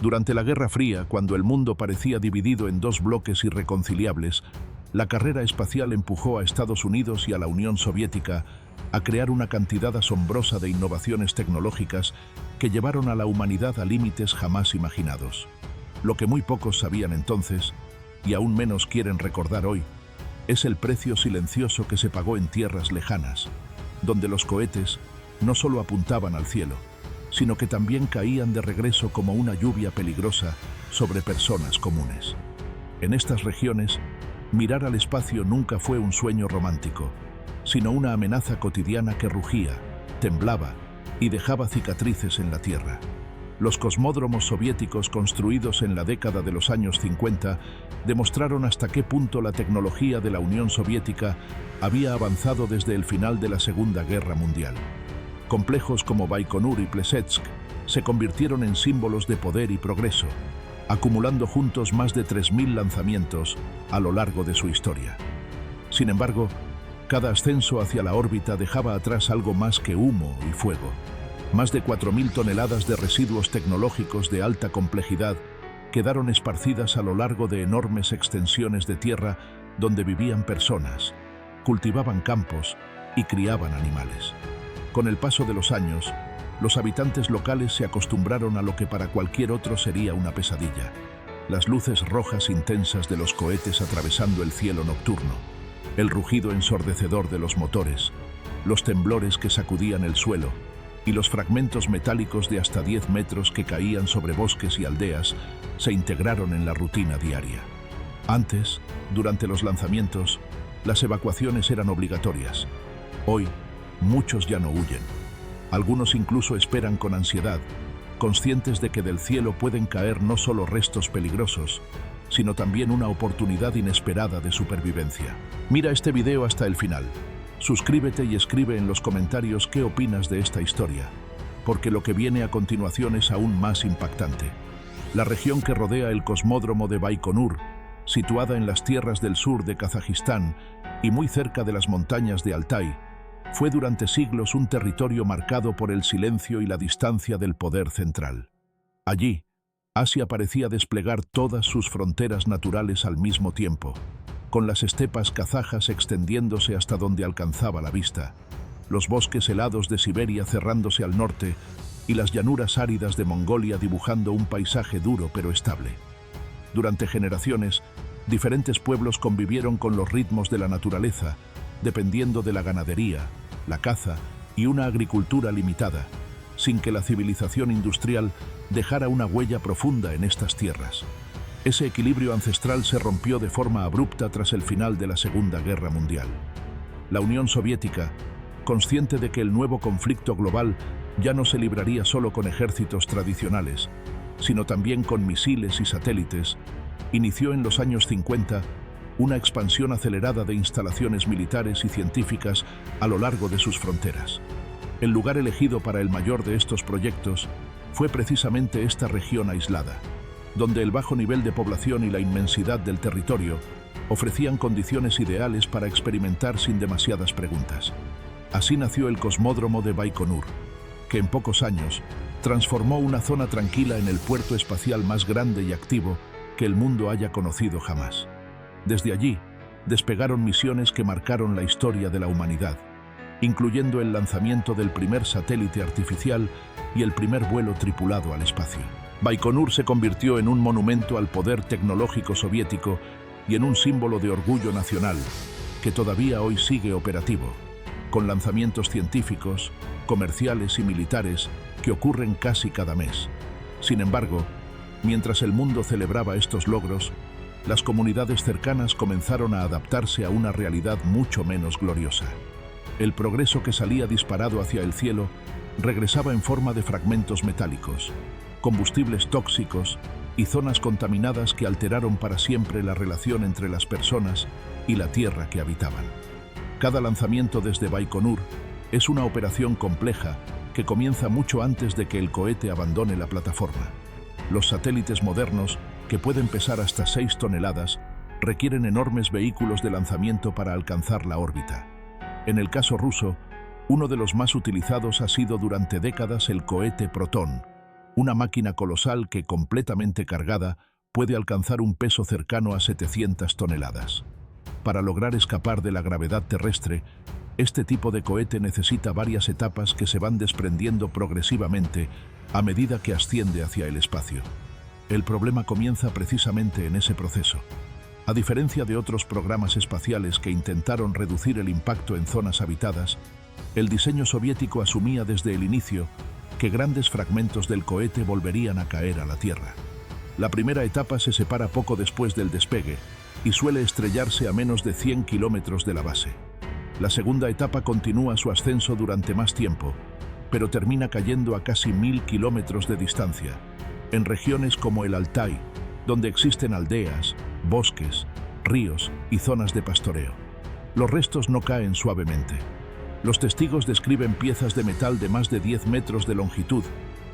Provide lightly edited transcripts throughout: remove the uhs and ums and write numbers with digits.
Durante la Guerra Fría, cuando el mundo parecía dividido en dos bloques irreconciliables, la carrera espacial empujó a Estados Unidos y a la Unión Soviética a crear una cantidad asombrosa de innovaciones tecnológicas que llevaron a la humanidad a límites jamás imaginados. Lo que muy pocos sabían entonces, y aún menos quieren recordar hoy, es el precio silencioso que se pagó en tierras lejanas, donde los cohetes no solo apuntaban al cielo, sino que también caían de regreso como una lluvia peligrosa sobre personas comunes. En estas regiones, mirar al espacio nunca fue un sueño romántico, sino una amenaza cotidiana que rugía, temblaba y dejaba cicatrices en la tierra. Los cosmódromos soviéticos construidos en la década de los años 50 demostraron hasta qué punto la tecnología de la Unión Soviética había avanzado desde el final de la Segunda Guerra Mundial. Complejos como Baikonur y Plesetsk se convirtieron en símbolos de poder y progreso, acumulando juntos más de 3.000 lanzamientos a lo largo de su historia. Sin embargo, cada ascenso hacia la órbita dejaba atrás algo más que humo y fuego. Más de 4.000 toneladas de residuos tecnológicos de alta complejidad quedaron esparcidas a lo largo de enormes extensiones de tierra donde vivían personas, cultivaban campos y criaban animales. Con el paso de los años, los habitantes locales se acostumbraron a lo que para cualquier otro sería una pesadilla: las luces rojas intensas de los cohetes atravesando el cielo nocturno, el rugido ensordecedor de los motores, los temblores que sacudían el suelo y los fragmentos metálicos de hasta 10 metros que caían sobre bosques y aldeas se integraron en la rutina diaria. Antes, durante los lanzamientos, las evacuaciones eran obligatorias. Hoy, muchos ya no huyen. Algunos incluso esperan con ansiedad, conscientes de que del cielo pueden caer no solo restos peligrosos, sino también una oportunidad inesperada de supervivencia. Mira este video hasta el final. Suscríbete y escribe en los comentarios qué opinas de esta historia, porque lo que viene a continuación es aún más impactante. La región que rodea el cosmódromo de Baikonur, situada en las tierras del sur de Kazajistán y muy cerca de las montañas de Altai, fue durante siglos un territorio marcado por el silencio y la distancia del poder central. Allí, Asia parecía desplegar todas sus fronteras naturales al mismo tiempo, con las estepas kazajas extendiéndose hasta donde alcanzaba la vista, los bosques helados de Siberia cerrándose al norte y las llanuras áridas de Mongolia dibujando un paisaje duro pero estable. Durante generaciones, diferentes pueblos convivieron con los ritmos de la naturaleza, dependiendo de la ganadería, la caza y una agricultura limitada, sin que la civilización industrial dejara una huella profunda en estas tierras. Ese equilibrio ancestral se rompió de forma abrupta tras el final de la Segunda Guerra Mundial. La Unión Soviética, consciente de que el nuevo conflicto global ya no se libraría solo con ejércitos tradicionales, sino también con misiles y satélites, inició en los años 50 una expansión acelerada de instalaciones militares y científicas a lo largo de sus fronteras. El lugar elegido para el mayor de estos proyectos fue precisamente esta región aislada, donde el bajo nivel de población y la inmensidad del territorio ofrecían condiciones ideales para experimentar sin demasiadas preguntas. Así nació el cosmódromo de Baikonur, que en pocos años transformó una zona tranquila en el puerto espacial más grande y activo que el mundo haya conocido jamás. Desde allí, despegaron misiones que marcaron la historia de la humanidad, incluyendo el lanzamiento del primer satélite artificial y el primer vuelo tripulado al espacio. Baikonur se convirtió en un monumento al poder tecnológico soviético y en un símbolo de orgullo nacional que todavía hoy sigue operativo, con lanzamientos científicos, comerciales y militares que ocurren casi cada mes. Sin embargo, mientras el mundo celebraba estos logros, las comunidades cercanas comenzaron a adaptarse a una realidad mucho menos gloriosa. El progreso que salía disparado hacia el cielo regresaba en forma de fragmentos metálicos, combustibles tóxicos y zonas contaminadas que alteraron para siempre la relación entre las personas y la tierra que habitaban. Cada lanzamiento desde Baikonur es una operación compleja que comienza mucho antes de que el cohete abandone la plataforma. Los satélites modernos, que pueden pesar hasta 6 toneladas, requieren enormes vehículos de lanzamiento para alcanzar la órbita. En el caso ruso, uno de los más utilizados ha sido durante décadas el cohete Proton, una máquina colosal que, completamente cargada, puede alcanzar un peso cercano a 700 toneladas. Para lograr escapar de la gravedad terrestre, este tipo de cohete necesita varias etapas que se van desprendiendo progresivamente a medida que asciende hacia el espacio. El problema comienza precisamente en ese proceso. A diferencia de otros programas espaciales que intentaron reducir el impacto en zonas habitadas, el diseño soviético asumía desde el inicio que grandes fragmentos del cohete volverían a caer a la Tierra. La primera etapa se separa poco después del despegue y suele estrellarse a menos de 100 kilómetros de la base. La segunda etapa continúa su ascenso durante más tiempo, pero termina cayendo a casi 1000 kilómetros de distancia, en regiones como el Altai, donde existen aldeas, bosques, ríos y zonas de pastoreo. Los restos no caen suavemente. Los testigos describen piezas de metal de más de 10 metros de longitud,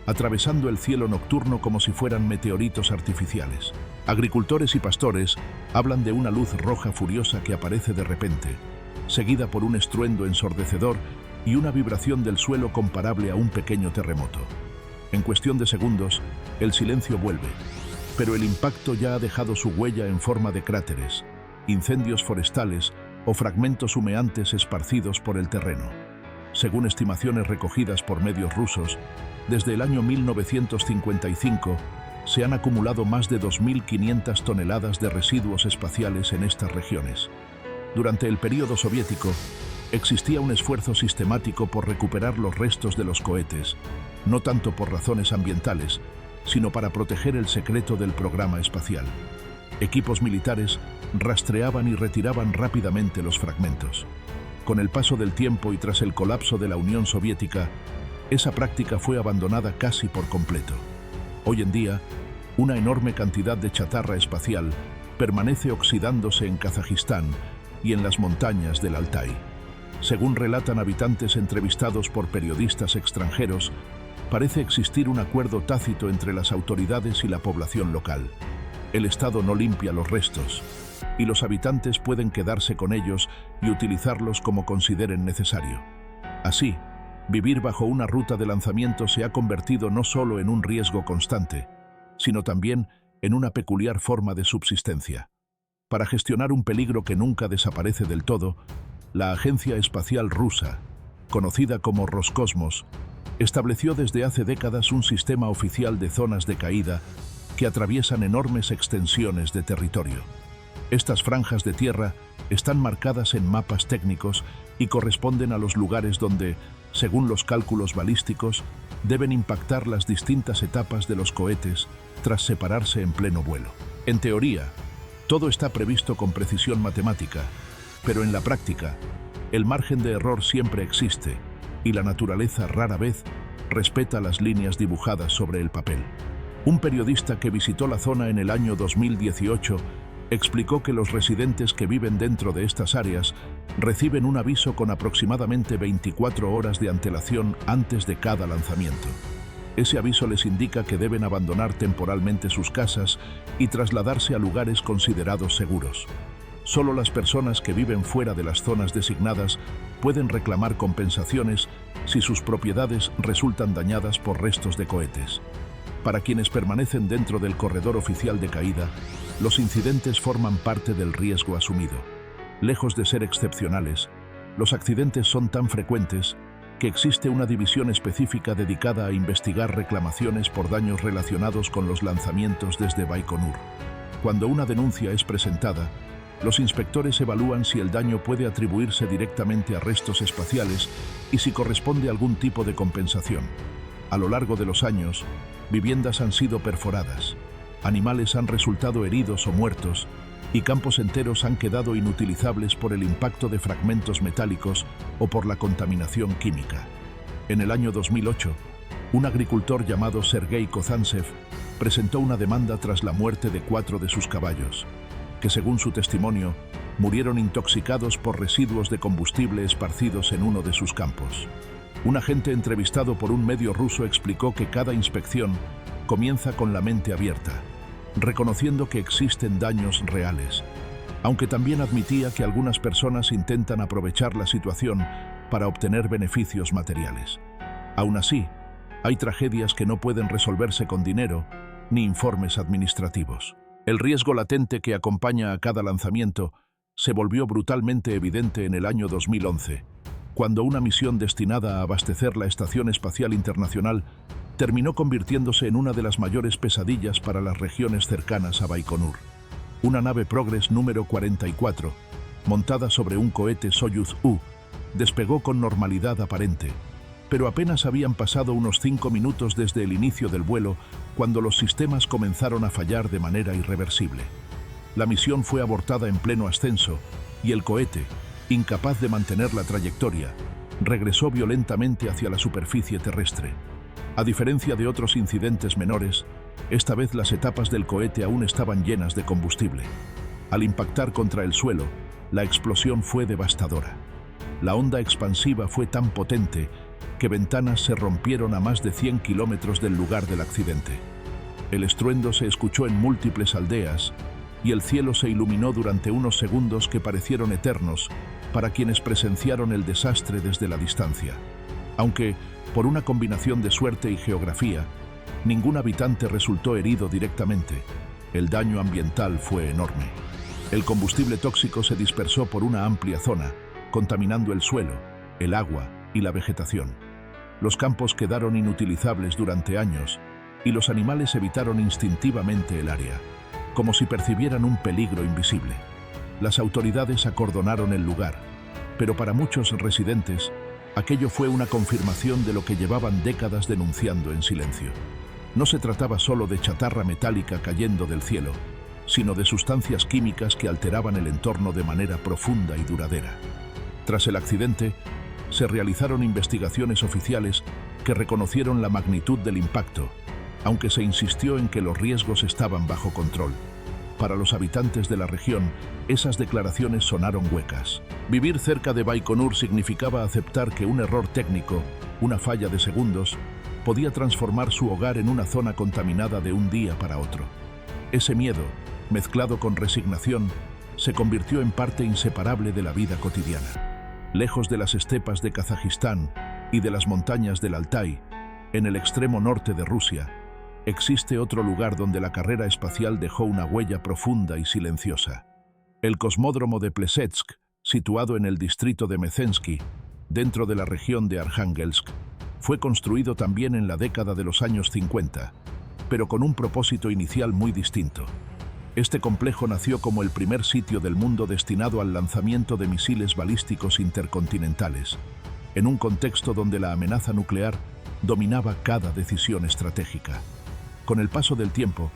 atravesando el cielo nocturno como si fueran meteoritos artificiales. Agricultores y pastores hablan de una luz roja furiosa que aparece de repente, seguida por un estruendo ensordecedor y una vibración del suelo comparable a un pequeño terremoto. En cuestión de segundos, el silencio vuelve, pero el impacto ya ha dejado su huella en forma de cráteres, incendios forestales o fragmentos humeantes esparcidos por el terreno. Según estimaciones recogidas por medios rusos, desde el año 1955 se han acumulado más de 2.500 toneladas de residuos espaciales en estas regiones. Durante el período soviético, existía un esfuerzo sistemático por recuperar los restos de los cohetes, no tanto por razones ambientales, sino para proteger el secreto del programa espacial. Equipos militares rastreaban y retiraban rápidamente los fragmentos. Con el paso del tiempo y tras el colapso de la Unión Soviética, esa práctica fue abandonada casi por completo. Hoy en día, una enorme cantidad de chatarra espacial permanece oxidándose en Kazajistán y en las montañas del Altai. Según relatan habitantes entrevistados por periodistas extranjeros, parece existir un acuerdo tácito entre las autoridades y la población local. El Estado no limpia los restos, y los habitantes pueden quedarse con ellos y utilizarlos como consideren necesario. Así, vivir bajo una ruta de lanzamiento se ha convertido no solo en un riesgo constante, sino también en una peculiar forma de subsistencia. Para gestionar un peligro que nunca desaparece del todo, la Agencia Espacial Rusa, conocida como Roscosmos, estableció desde hace décadas un sistema oficial de zonas de caída que atraviesan enormes extensiones de territorio. Estas franjas de tierra están marcadas en mapas técnicos y corresponden a los lugares donde, según los cálculos balísticos, deben impactar las distintas etapas de los cohetes tras separarse en pleno vuelo. En teoría, todo está previsto con precisión matemática, pero en la práctica, el margen de error siempre existe y la naturaleza rara vez respeta las líneas dibujadas sobre el papel. Un periodista que visitó la zona en el año 2018 explicó que los residentes que viven dentro de estas áreas reciben un aviso con aproximadamente 24 horas de antelación antes de cada lanzamiento. Ese aviso les indica que deben abandonar temporalmente sus casas y trasladarse a lugares considerados seguros. Solo las personas que viven fuera de las zonas designadas pueden reclamar compensaciones si sus propiedades resultan dañadas por restos de cohetes. Para quienes permanecen dentro del corredor oficial de caída, los incidentes forman parte del riesgo asumido. Lejos de ser excepcionales, los accidentes son tan frecuentes que existe una división específica dedicada a investigar reclamaciones por daños relacionados con los lanzamientos desde Baikonur. Cuando una denuncia es presentada, los inspectores evalúan si el daño puede atribuirse directamente a restos espaciales y si corresponde a algún tipo de compensación. A lo largo de los años, viviendas han sido perforadas, animales han resultado heridos o muertos, y campos enteros han quedado inutilizables por el impacto de fragmentos metálicos o por la contaminación química. En el año 2008, un agricultor llamado Sergei Kozantsev presentó una demanda tras la muerte de 4 de sus caballos, que según su testimonio, murieron intoxicados por residuos de combustible esparcidos en uno de sus campos. Un agente entrevistado por un medio ruso explicó que cada inspección comienza con la mente abierta, reconociendo que existen daños reales, aunque también admitía que algunas personas intentan aprovechar la situación para obtener beneficios materiales. Aún así, Hay tragedias que no pueden resolverse con dinero ni informes administrativos. El riesgo latente que acompaña a cada lanzamiento se volvió brutalmente evidente en el año 2011, cuando una misión destinada a abastecer la Estación Espacial Internacional terminó convirtiéndose en una de las mayores pesadillas para las regiones cercanas a Baikonur. Una nave Progress número 44, montada sobre un cohete Soyuz U, despegó con normalidad aparente, pero apenas habían pasado unos 5 minutos desde el inicio del vuelo cuando los sistemas comenzaron a fallar de manera irreversible. La misión fue abortada en pleno ascenso y el cohete, incapaz de mantener la trayectoria, regresó violentamente hacia la superficie terrestre. A diferencia de otros incidentes menores, esta vez las etapas del cohete aún estaban llenas de combustible. Al impactar contra el suelo, la explosión fue devastadora. La onda expansiva fue tan potente que ventanas se rompieron a más de 100 kilómetros del lugar del accidente. El estruendo se escuchó en múltiples aldeas y el cielo se iluminó durante unos segundos que parecieron eternos para quienes presenciaron el desastre desde la distancia. Aunque, por una combinación de suerte y geografía, ningún habitante resultó herido directamente, el daño ambiental fue enorme. El combustible tóxico se dispersó por una amplia zona, contaminando el suelo, el agua y la vegetación. Los campos quedaron inutilizables durante años y los animales evitaron instintivamente el área, como si percibieran un peligro invisible. Las autoridades acordonaron el lugar, pero para muchos residentes, aquello fue una confirmación de lo que llevaban décadas denunciando en silencio. No se trataba solo de chatarra metálica cayendo del cielo, sino de sustancias químicas que alteraban el entorno de manera profunda y duradera. Tras el accidente, se realizaron investigaciones oficiales que reconocieron la magnitud del impacto, aunque se insistió en que los riesgos estaban bajo control. Para los habitantes de la región, esas declaraciones sonaron huecas. Vivir cerca de Baikonur significaba aceptar que un error técnico, una falla de segundos, podía transformar su hogar en una zona contaminada de un día para otro. Ese miedo, mezclado con resignación, se convirtió en parte inseparable de la vida cotidiana. Lejos de las estepas de Kazajistán y de las montañas del Altai, en el extremo norte de Rusia, existe otro lugar donde la carrera espacial dejó una huella profunda y silenciosa. El cosmódromo de Plesetsk, situado en el distrito de Mezhensky, dentro de la región de Arjángelsk, fue construido también en la década de los años 50, pero con un propósito inicial muy distinto. Este complejo nació como el primer sitio del mundo destinado al lanzamiento de misiles balísticos intercontinentales, en un contexto donde la amenaza nuclear dominaba cada decisión estratégica. Con el paso del tiempo,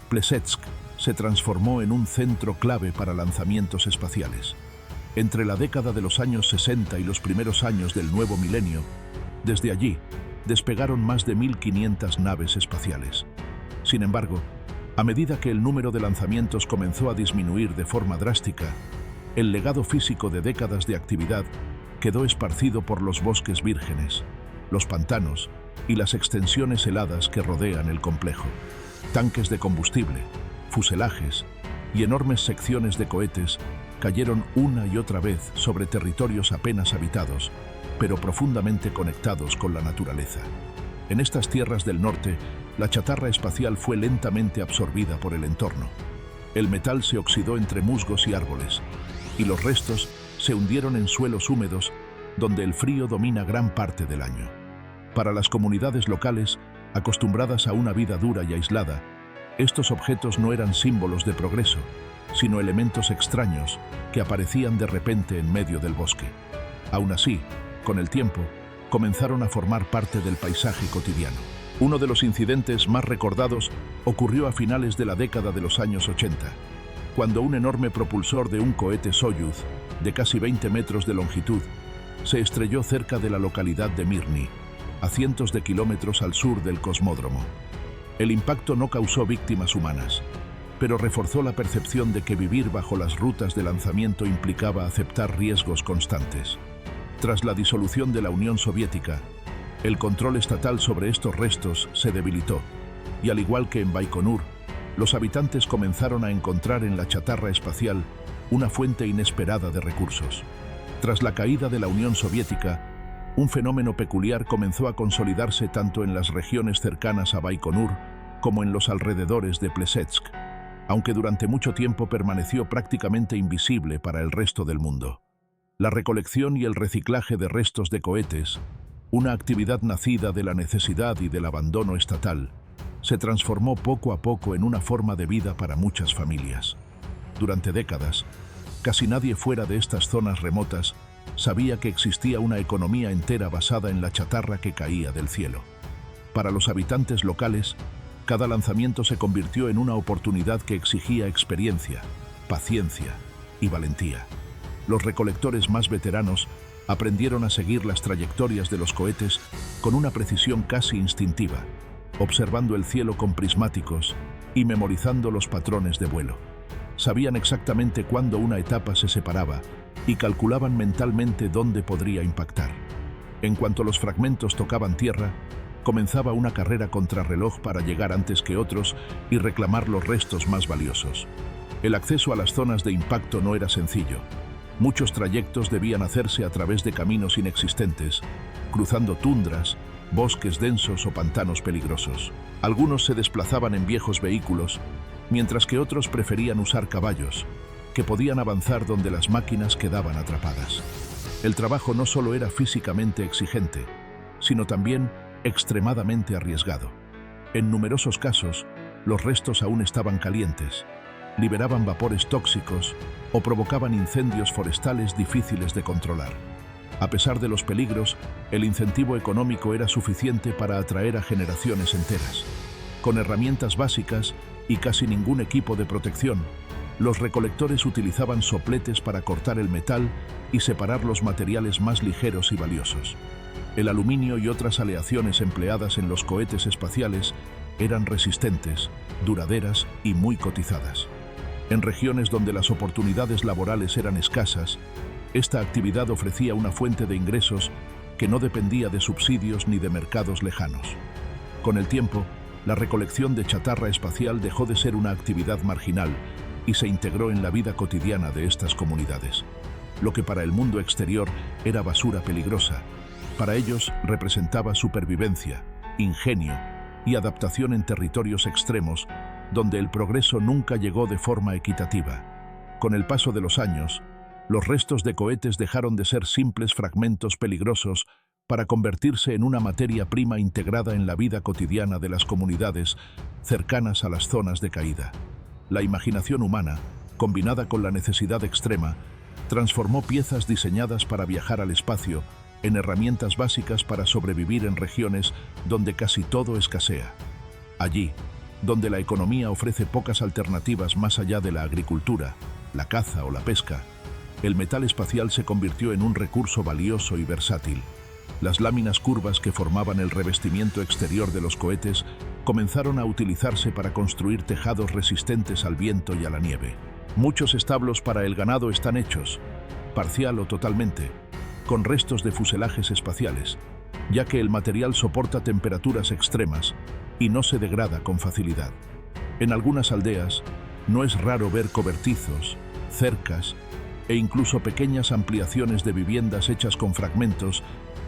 Plesetsk se transformó en un centro clave para lanzamientos espaciales. Entre la década de los años 60 y los primeros años del nuevo milenio, desde allí despegaron más de 1.500 naves espaciales. Sin embargo, a medida que el número de lanzamientos comenzó a disminuir de forma drástica, el legado físico de décadas de actividad quedó esparcido por los bosques vírgenes, los pantanos y las extensiones heladas que rodean el complejo. Tanques de combustible, fuselajes y enormes secciones de cohetes cayeron una y otra vez sobre territorios apenas habitados, pero profundamente conectados con la naturaleza. En estas tierras del norte, la chatarra espacial fue lentamente absorbida por el entorno. El metal se oxidó entre musgos y árboles, y los restos se hundieron en suelos húmedos donde el frío domina gran parte del año. Para las comunidades locales, acostumbradas a una vida dura y aislada, estos objetos no eran símbolos de progreso, sino elementos extraños que aparecían de repente en medio del bosque. Aún así, con el tiempo, comenzaron a formar parte del paisaje cotidiano. Uno de los incidentes más recordados ocurrió a finales de la década de los años 80, cuando un enorme propulsor de un cohete Soyuz, de casi 20 metros de longitud, se estrelló cerca de la localidad de Mirny, a cientos de kilómetros al sur del cosmódromo. El impacto no causó víctimas humanas, pero reforzó la percepción de que vivir bajo las rutas de lanzamiento implicaba aceptar riesgos constantes. Tras la disolución de la Unión Soviética, el control estatal sobre estos restos se debilitó, y al igual que en Baikonur, los habitantes comenzaron a encontrar en la chatarra espacial una fuente inesperada de recursos. Tras la caída de la Unión Soviética, Un fenómeno peculiar comenzó a consolidarse tanto en las regiones cercanas a Baikonur como en los alrededores de Plesetsk, aunque durante mucho tiempo permaneció prácticamente invisible para el resto del mundo. La recolección y el reciclaje de restos de cohetes, una actividad nacida de la necesidad y del abandono estatal, se transformó poco a poco en una forma de vida para muchas familias. Durante décadas, casi nadie fuera de estas zonas remotas sabía que existía una economía entera basada en la chatarra que caía del cielo. Para los habitantes locales, cada lanzamiento se convirtió en una oportunidad que exigía experiencia, paciencia y valentía. Los recolectores más veteranos aprendieron a seguir las trayectorias de los cohetes con una precisión casi instintiva, observando el cielo con prismáticos y memorizando los patrones de vuelo. Sabían exactamente cuándo una etapa se separaba y calculaban mentalmente dónde podría impactar. En cuanto los fragmentos tocaban tierra, comenzaba una carrera contrarreloj para llegar antes que otros y reclamar los restos más valiosos. El acceso a las zonas de impacto no era sencillo. Muchos trayectos debían hacerse a través de caminos inexistentes, cruzando tundras, bosques densos o pantanos peligrosos. Algunos se desplazaban en viejos vehículos, mientras que otros preferían usar caballos, que podían avanzar donde las máquinas quedaban atrapadas. El trabajo no solo era físicamente exigente, sino también extremadamente arriesgado. En numerosos casos, los restos aún estaban calientes, liberaban vapores tóxicos o provocaban incendios forestales difíciles de controlar. A pesar de los peligros, el incentivo económico era suficiente para atraer a generaciones enteras. Con herramientas básicas y casi ningún equipo de protección, los recolectores utilizaban sopletes para cortar el metal y separar los materiales más ligeros y valiosos. El aluminio y otras aleaciones empleadas en los cohetes espaciales eran resistentes, duraderas y muy cotizadas. En regiones donde las oportunidades laborales eran escasas, esta actividad ofrecía una fuente de ingresos que no dependía de subsidios ni de mercados lejanos. Con el tiempo, la recolección de chatarra espacial dejó de ser una actividad marginal y se integró en la vida cotidiana de estas comunidades. Lo que para el mundo exterior era basura peligrosa, para ellos representaba supervivencia, ingenio y adaptación en territorios extremos donde el progreso nunca llegó de forma equitativa. Con el paso de los años, los restos de cohetes dejaron de ser simples fragmentos peligrosos para convertirse en una materia prima integrada en la vida cotidiana de las comunidades cercanas a las zonas de caída. La imaginación humana, combinada con la necesidad extrema, transformó piezas diseñadas para viajar al espacio en herramientas básicas para sobrevivir en regiones donde casi todo escasea. Allí, donde la economía ofrece pocas alternativas más allá de la agricultura, la caza o la pesca, el metal espacial se convirtió en un recurso valioso y versátil. Las láminas curvas que formaban el revestimiento exterior de los cohetes comenzaron a utilizarse para construir tejados resistentes al viento y a la nieve. Muchos establos para el ganado están hechos, parcial o totalmente, con restos de fuselajes espaciales, ya que el material soporta temperaturas extremas y no se degrada con facilidad. En algunas aldeas, no es raro ver cobertizos, cercas e incluso pequeñas ampliaciones de viviendas hechas con fragmentos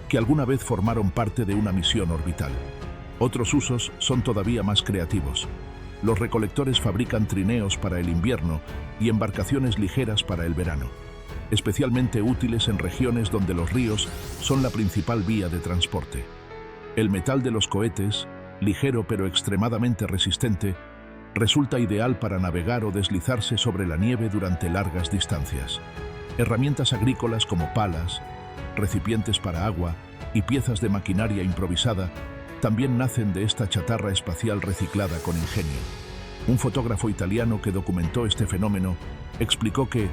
que alguna vez formaron parte de una misión orbital. Otros usos son todavía más creativos. Los recolectores fabrican trineos para el invierno y embarcaciones ligeras para el verano, especialmente útiles en regiones donde los ríos son la principal vía de transporte. El metal de los cohetes, ligero pero extremadamente resistente, resulta ideal para navegar o deslizarse sobre la nieve durante largas distancias. Herramientas agrícolas como palas, recipientes para agua y piezas de maquinaria improvisada también nacen de esta chatarra espacial reciclada con ingenio. Un fotógrafo italiano que documentó este fenómeno explicó que,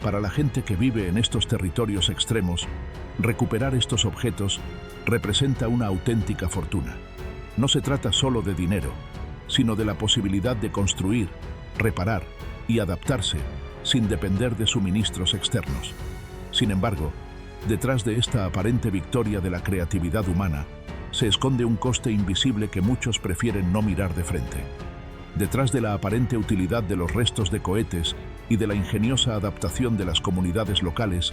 para la gente que vive en estos territorios extremos, recuperar estos objetos representa una auténtica fortuna. No se trata solo de dinero, sino de la posibilidad de construir, reparar y adaptarse sin depender de suministros externos. Sin embargo, detrás de esta aparente victoria de la creatividad humana, se esconde un coste invisible que muchos prefieren no mirar de frente. Detrás de la aparente utilidad de los restos de cohetes y de la ingeniosa adaptación de las comunidades locales,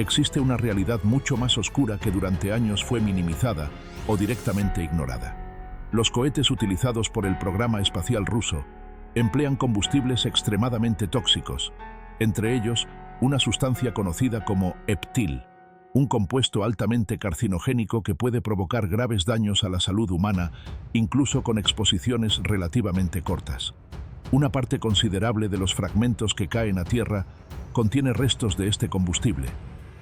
existe una realidad mucho más oscura que durante años fue minimizada o directamente ignorada. Los cohetes utilizados por el programa espacial ruso emplean combustibles extremadamente tóxicos, entre ellos una sustancia conocida como heptil, un compuesto altamente carcinogénico que puede provocar graves daños a la salud humana, incluso con exposiciones relativamente cortas. Una parte considerable de los fragmentos que caen a tierra contiene restos de este combustible,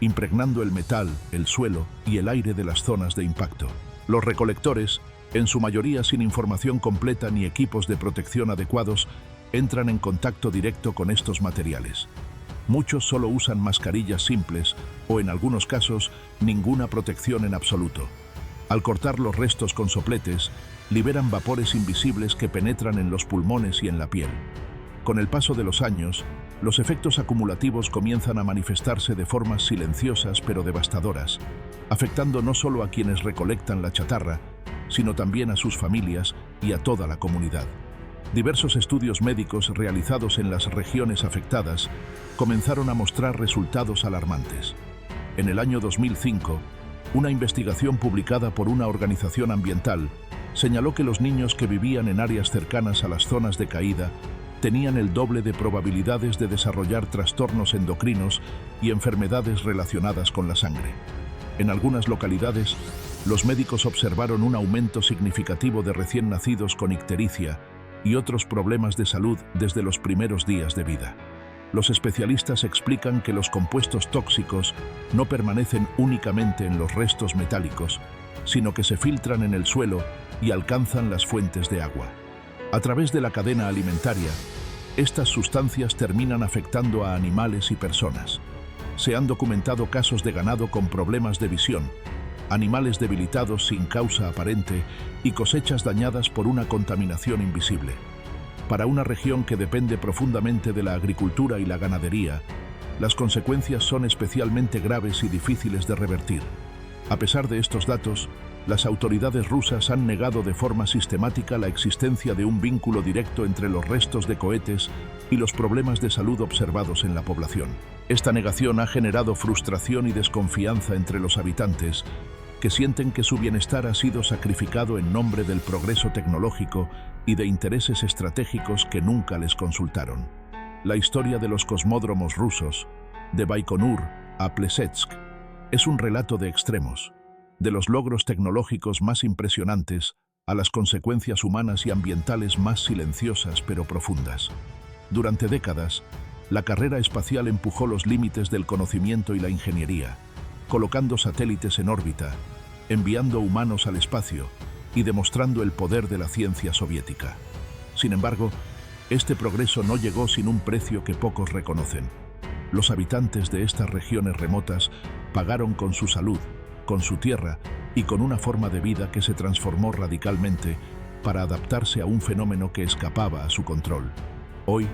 impregnando el metal, el suelo y el aire de las zonas de impacto. Los recolectores, en su mayoría sin información completa ni equipos de protección adecuados, entran en contacto directo con estos materiales. Muchos solo usan mascarillas simples o, en algunos casos, ninguna protección en absoluto. Al cortar los restos con sopletes, liberan vapores invisibles que penetran en los pulmones y en la piel. Con el paso de los años, los efectos acumulativos comienzan a manifestarse de formas silenciosas pero devastadoras, afectando no solo a quienes recolectan la chatarra, sino también a sus familias y a toda la comunidad. Diversos estudios médicos realizados en las regiones afectadas comenzaron a mostrar resultados alarmantes. En el año 2005, una investigación publicada por una organización ambiental señaló que los niños que vivían en áreas cercanas a las zonas de caída tenían el doble de probabilidades de desarrollar trastornos endocrinos y enfermedades relacionadas con la sangre. En algunas localidades, los médicos observaron un aumento significativo de recién nacidos con ictericia y otros problemas de salud desde los primeros días de vida. Los especialistas explican que los compuestos tóxicos no permanecen únicamente en los restos metálicos, sino que se filtran en el suelo y alcanzan las fuentes de agua. A través de la cadena alimentaria, estas sustancias terminan afectando a animales y personas. Se han documentado casos de ganado con problemas de visión, animales debilitados sin causa aparente y cosechas dañadas por una contaminación invisible. Para una región que depende profundamente de la agricultura y la ganadería, las consecuencias son especialmente graves y difíciles de revertir. A pesar de estos datos, las autoridades rusas han negado de forma sistemática la existencia de un vínculo directo entre los restos de cohetes y los problemas de salud observados en la población. Esta negación ha generado frustración y desconfianza entre los habitantes, que sienten que su bienestar ha sido sacrificado en nombre del progreso tecnológico y de intereses estratégicos que nunca les consultaron. La historia de los cosmódromos rusos, de Baikonur a Plesetsk, es un relato de extremos, de los logros tecnológicos más impresionantes a las consecuencias humanas y ambientales más silenciosas pero profundas. Durante décadas, la carrera espacial empujó los límites del conocimiento y la ingeniería, colocando satélites en órbita, enviando humanos al espacio y demostrando el poder de la ciencia soviética. Sin embargo, este progreso no llegó sin un precio que pocos reconocen. Los habitantes de estas regiones remotas pagaron con su salud, con su tierra y con una forma de vida que se transformó radicalmente para adaptarse a un fenómeno que escapaba a su control. Hoy,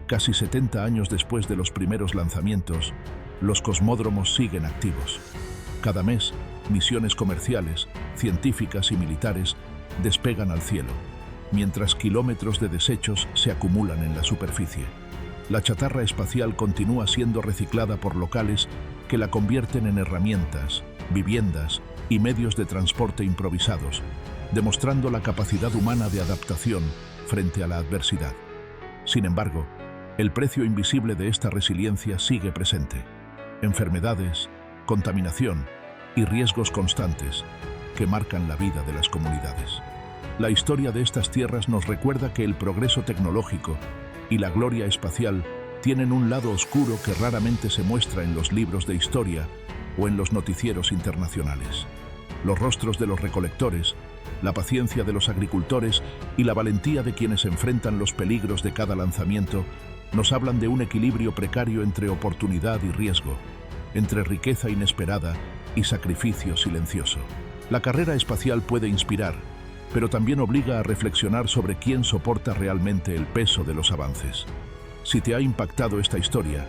casi 70 años después de los primeros lanzamientos, los cosmódromos siguen activos. Cada mes, misiones comerciales, científicas y militares despegan al cielo, mientras kilómetros de desechos se acumulan en la superficie. La chatarra espacial continúa siendo reciclada por locales que la convierten en herramientas, viviendas y medios de transporte improvisados, demostrando la capacidad humana de adaptación frente a la adversidad. Sin embargo, el precio invisible de esta resiliencia sigue presente. Enfermedades, contaminación y riesgos constantes que marcan la vida de las comunidades. La historia de estas tierras nos recuerda que el progreso tecnológico y la gloria espacial tienen un lado oscuro que raramente se muestra en los libros de historia o en los noticieros internacionales. Los rostros de los recolectores, la paciencia de los agricultores y la valentía de quienes enfrentan los peligros de cada lanzamiento nos hablan de un equilibrio precario entre oportunidad y riesgo, entre riqueza inesperada y sacrificio silencioso. La carrera espacial puede inspirar, pero también obliga a reflexionar sobre quién soporta realmente el peso de los avances. Si te ha impactado esta historia,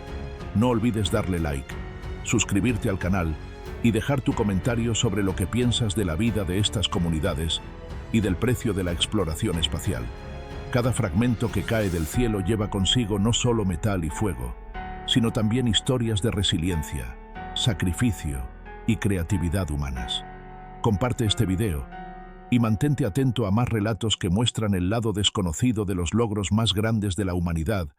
no olvides darle like, suscribirte al canal y dejar tu comentario sobre lo que piensas de la vida de estas comunidades y del precio de la exploración espacial. Cada fragmento que cae del cielo lleva consigo no solo metal y fuego, sino también historias de resiliencia, sacrificio y creatividad humanas. Comparte este video y mantente atento a más relatos que muestran el lado desconocido de los logros más grandes de la humanidad